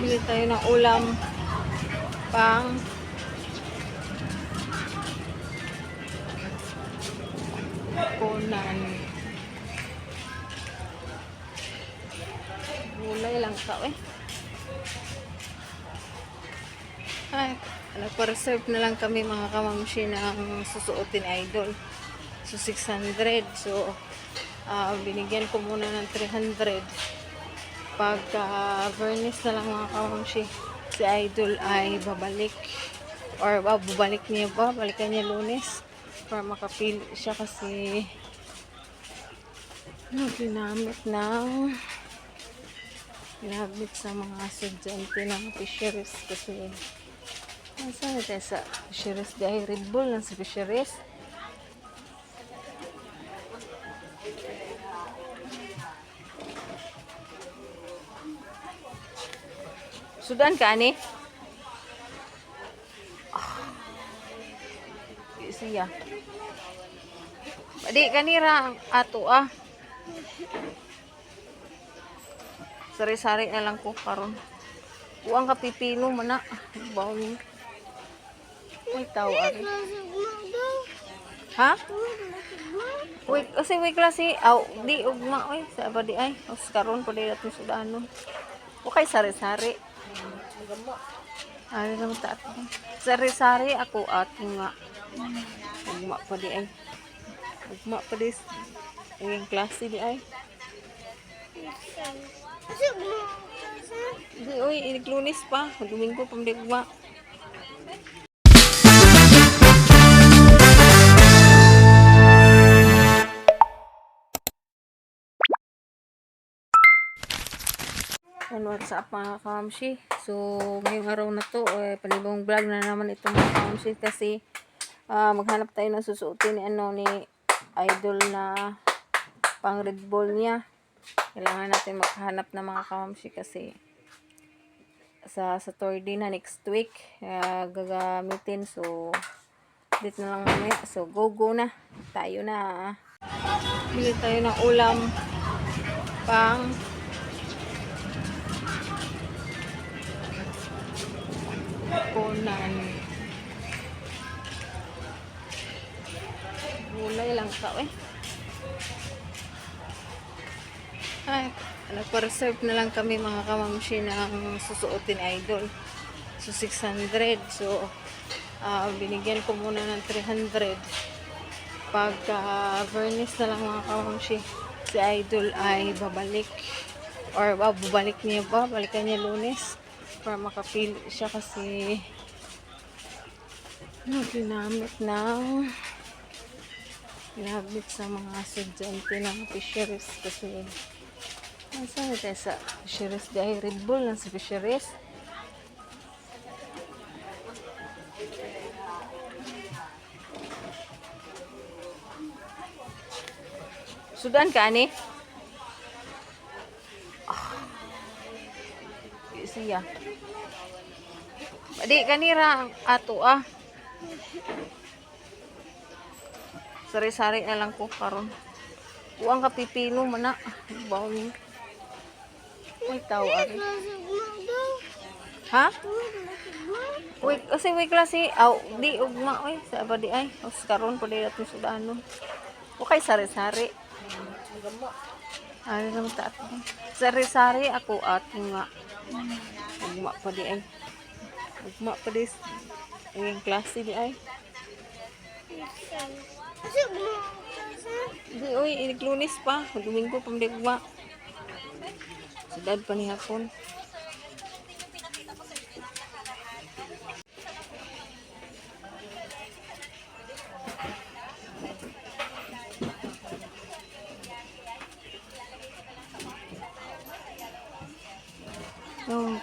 Bili tayo ng ulam pang kunan. Gulay lang ka eh. Ay, nagpa-reserve na lang kami mga kamamshi ng susuotin idol. So 600. So binigyan ko muna ng 300. Pagka vernish na lang mga kamamshi, si idol ay babalik. Or balikan niya Lunes para makapili siya kasi ginamit sa mga estudyante ng fisheries kasi saan tayo sa fisheries dahil Red Bull lang sa fisheries. Sudan ka ani? Siya. Di kanira ato Sari-sari na lang ko karon. Uang ka pipino man na. Bawon. Uy, tao ari. Ha? Uy, kasi klase, di ugma oy, sa ba di ay. Os karon pa di natin sudanon. Okay, sari-sari. Ari lang ta. Sari-sari ako ato nga. Ugma pa di ay. Ugma pa di. Ang klase di ay. Di oy, Lunes pa. Domingo pa di ugma. What's up mga kamamshi? So, ngayong araw na to, panibong vlog na naman ito mga kamamshi kasi maghanap tayo ng susuotin ni idol na pang Red Bull niya. Kailangan natin maghanap ng mga kamamshi kasi sa Saturday na next week gagamitin. So, dito na lang mamaya. So, go na. Tayo na. Bili tayo ng ulam pang kunan. Gulay lang ka eh. Ay, nagpa-reserve na lang kami mga kamamshi ng susuotin idol. So 600. So binigyan ko muna ng 300. Pagka vernish na lang mga kamamshi, si idol ay babalik. Or balikan niya Lunes para makapili siya kasi ginamit sa mga estudyante ng fisheries kasi saan tayo sa fisheries dahil Red Bull lang sa fisheries. Sudan ka ani? Siya. Di kanira ato Sari-sari na lang ko karon. Uang ka pipino man na. Bawon. Uy, tao ari. Ha? Uy, kasi klase, di ugma oy, sa ba di ay. Os karon pa di natin sudanon. Okay, sari-sari. Ari lang ta. Sari-sari ako ato nga. Ugma pa di ay. Ugma pa di. Ang klase di ay. Di oy, Lunes pa. Domingo pa di ugma. Sudad pa ni hapon.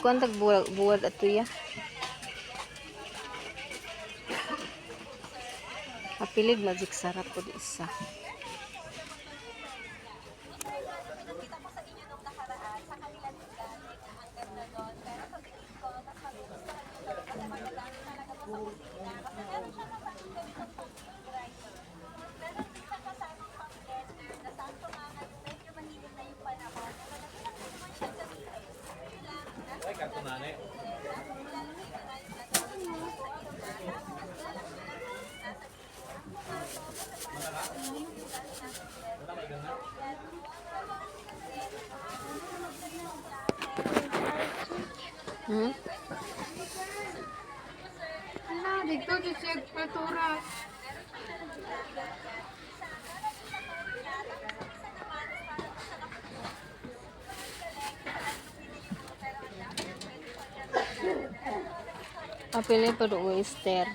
Kuantag buwad ato ya. Apilid magic sarap po di isa. Hmm? Hala, dito di siya paturas. Apilin pa do oyster.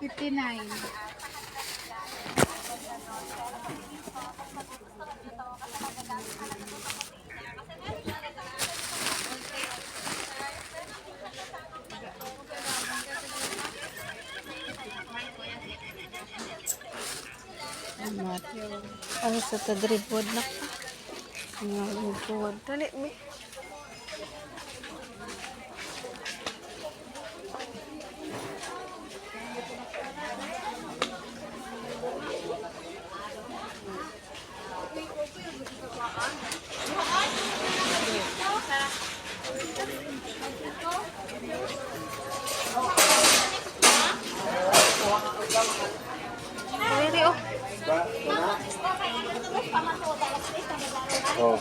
$59. Ano sa tadribod na ka? Ngayon, dali, mi. Pwede, oh. Oh.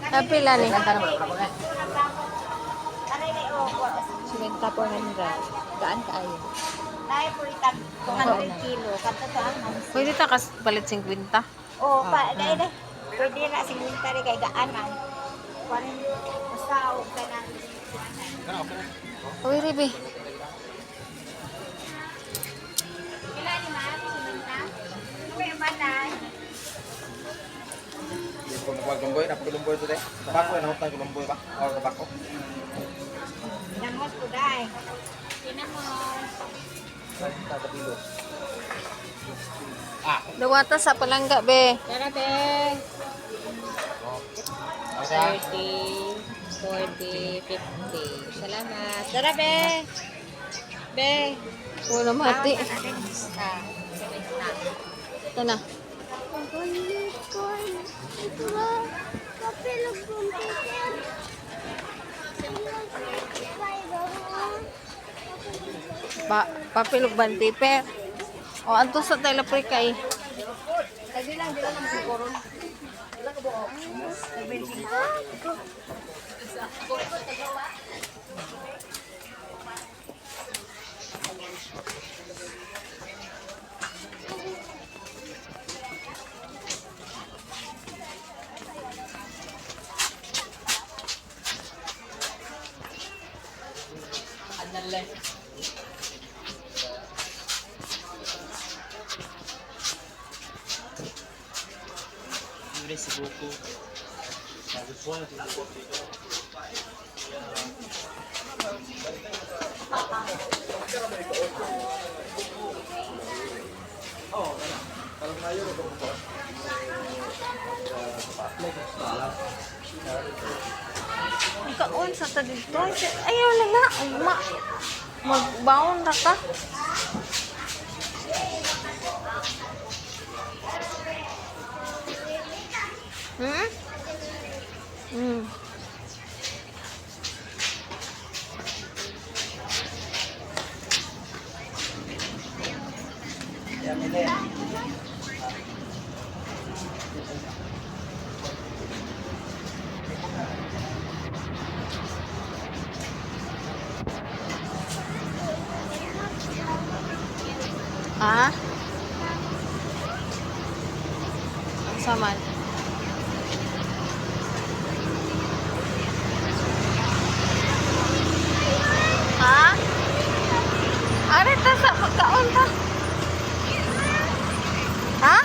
Apila ni. Simenta 400. Gaan kaayo. Dahil po itag 200 kilo. Kanto to ang hamsi. Pwede ta kas palit 50. Oo, dahil pwede na 50 rin kay gaanan. Basta huwag ka na. Uy, Ribe. Kila ni ma'am, 50? Kuya ba na? Kulumboy, kulumboy to deh. Tabako na hutang kulumboy ba? O tabako. Pinamos ko dahil. Pinamos. Tatapilo. Dawata sa palangga, be. Tara, be. 30, 40, 50. Salamat. Tara, be. Be. Wala mati. Ah, 70. Ito na. Papilog bantiper. O, anto sa tayo lapre kay. Lagi lang, di lang siguro. Merci beaucoup. Ikaon sa ta dito. Ayaw lang na. Ay, magbaon na ka. Hmm? Hmm. Ah? Ang saman. Ha? Are ta sa pagkaon ta? Ha?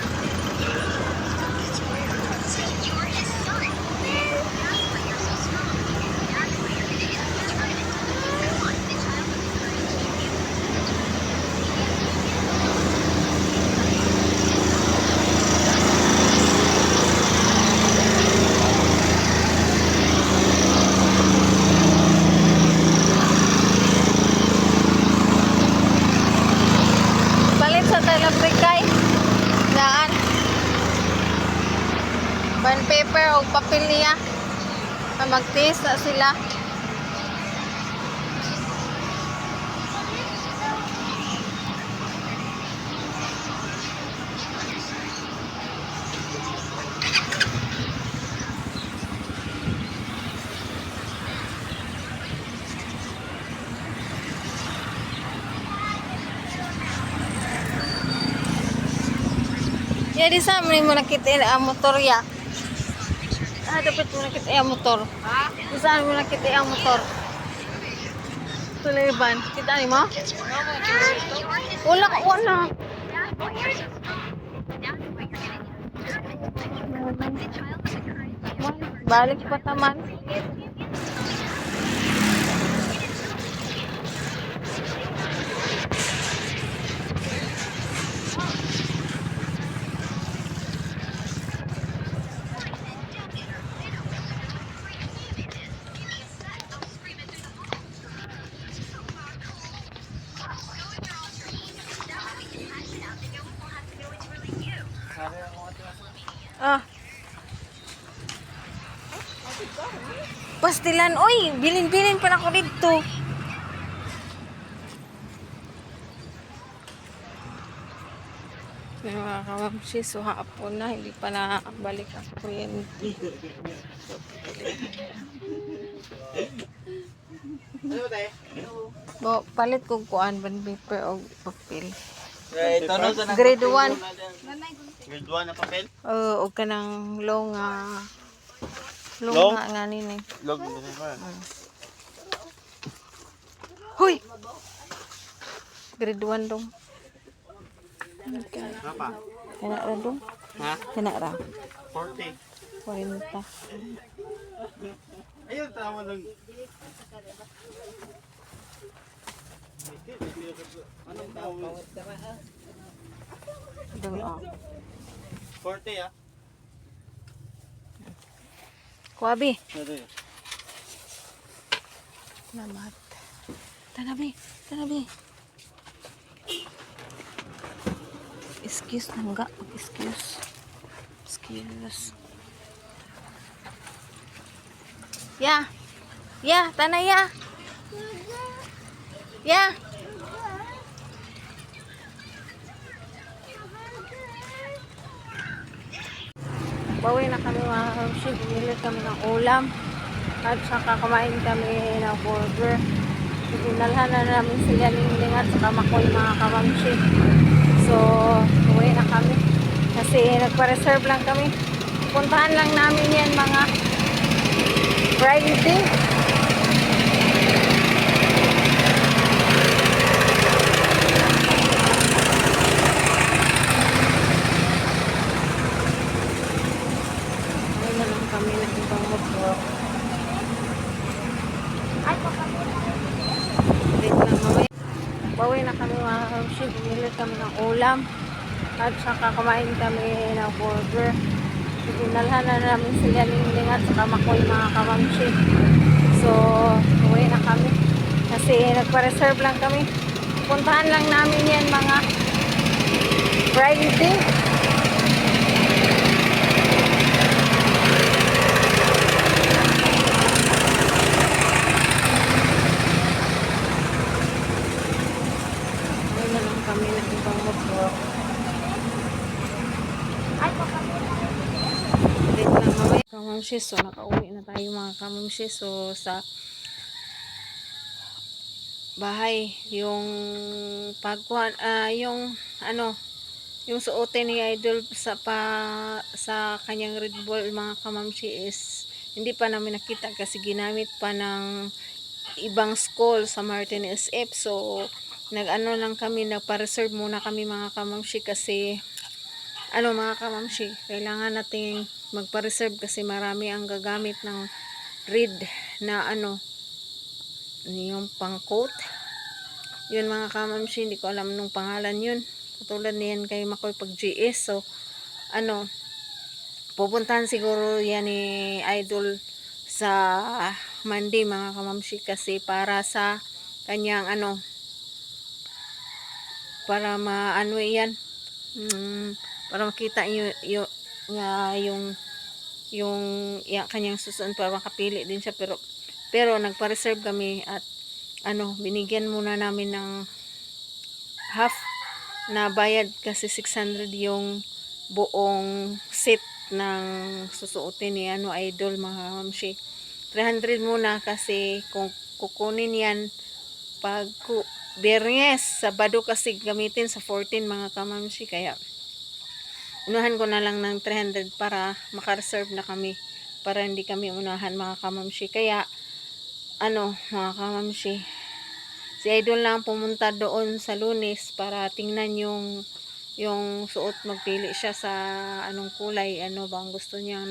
nagbigay daan bond paper o papel niya. Mag-test na sila. Ya di sa mo nakita ang motor ya. Dapat mo nakita ang motor. Ha? Di saan mo nakita ang motor? Tuliban. Kita ni mo? Wala ka, wala. Balik pa naman. Ah. Pastilan, oy, bilin-bilin pa na ako dito. May mga kamamsi, so hapon na, hindi pa nakabalik ang kuryente. Palit kong kuan, bond paper o papel. Grade 1. Grade 1 na papel? O kanang long Long? nga nini. Log mo din ba? Hoy! Grade 1 dong. Apa? Kena ra dong. Ha? Kena ra. 40. 40. Ayun, tama lang. Anong tawag? Dong ah. 40 ah. Kuabi. Ano Namat. Tanabi. Excuse nangga. Excuse. Ya. Ya, tanah ya. Ya. Bawi na kami mga kamsi. Bumili kami ng ulam. At saka kumain kami ng burger. Dinalhan na namin sila Ningning at saka Makoy mga kamamsi. So, uwi na kami. Kasi nagpa-reserve lang kami. Puntahan lang namin yan mga Friday. Uwi na lang kami ng ibang motor. Bawi na kami mga kamsi. Bumili kami ng ulam. At saka kumain kami ng burger. Dinalhan na namin sila Ningning at saka Makoy mga kamamsi. So, uwi na kami. Kasi nagpa-reserve lang kami. Puntahan lang namin yan mga Friday. Uwi na lang kami ng ibang motor. Dito lang kami. Kamamsi, so nakauwi na tayo mga kamamsi. So sa bahay, yung pagkuhan, yung yung suotin ni Idol sa kanyang Red Bull mga kamamsi is hindi pa namin nakita kasi ginamit pa ng ibang school sa Martin SF. So lang kami, nagpa-reserve muna kami mga kamamsi kasi mga kamamsi, kailangan nating magpa-reserve kasi marami ang gagamit ng red na yung pang-coat. Yun mga kamamsi, hindi ko alam nung pangalan yun. Katulad niyan kay Makoy pag GS. So, pupuntahan siguro yan ni Idol sa Monday mga kamamsi kasi para sa kanyang para yan Para makita yung nga yung kanyang susunod para makapili din siya, pero nagpa-reserve kami at binigyan muna namin ng half na bayad kasi 600 yung buong set ng susuotin ni Idol, mga mamshi. 300 muna kasi kung kukunin yan pag Biyernes, Sabado kasi gamitin sa 14 mga kamamshi, kaya unahan ko na lang ng 300 para makareserve na kami, para hindi kami unahan mga kamamshi. Kaya mga kamamshi, si Idol lang pumunta doon sa Lunes para tingnan yung suot, magpili siya sa anong kulay, ano bang gusto niya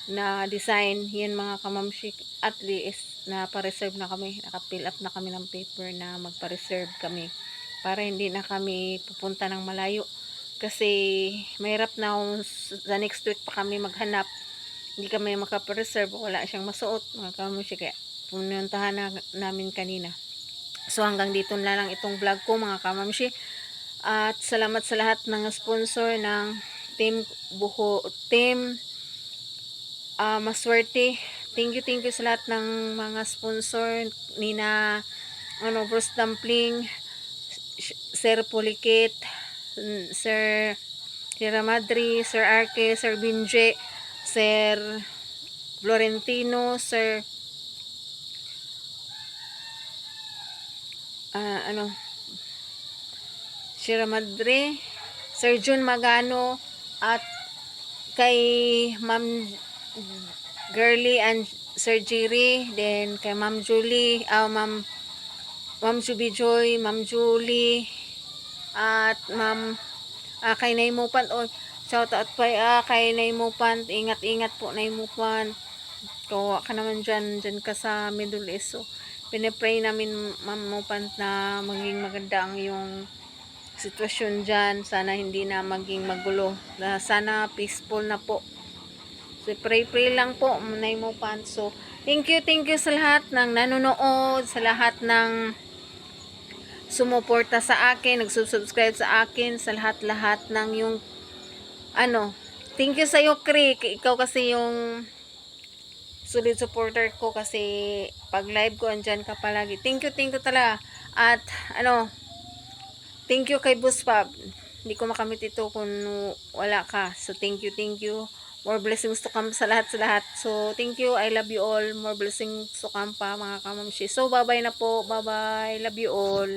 na design. Yan mga kamamshi, at least na pa-reserve na kami, naka-fill up na kami ng paper na magpa-reserve kami para hindi na kami pupunta ng malayo, kasi mahirap na kung sa next week pa kami maghanap, hindi kami makapa-reserve, wala siyang masuot mga kamamshi. Kaya pununtahan namin kanina. So hanggang dito na lang itong vlog ko mga kamamshi, at salamat sa lahat ng sponsor ng team Maswerte. Thank you sa lahat ng mga sponsor, Nina Bruce Dumpling, Sir Pulikit, Sir Tira Madri, Sir Arke, Sir Binje, Sir Florentino, Sir Sir Madri, Sir Jun Magano, at kay Ma'am Girly and Sir Jerry, then kay Ma'am Julie, Ma'am Juby Joy, Ma'am Julie, at Ma'am kay Naimupan. Shout out pa kay Naimupan. Ingat po Naimupan. Kawa ka naman dyan ka sa Middle East. So pinipray namin Ma'am Mupan na maging maganda ang yung sitwasyon dyan. Sana hindi na maging magulo, sana peaceful na po. So pray lang po Naimupan. So thank you sa lahat ng nanonood, sa lahat ng sumuporta sa akin, nagsusubscribe sa akin, sa lahat ng yung thank you sa iyo, Krik. Ikaw kasi yung solid supporter ko, kasi pag live ko andyan ka palagi. Thank you talaga. At thank you kay Boss Fab. Hindi ko makamit ito kung wala ka. So thank you. More blessings to come sa lahat. So thank you. I love you all. More blessings to come pa mga kamamshi. So bye bye na po. Bye bye. Love you all.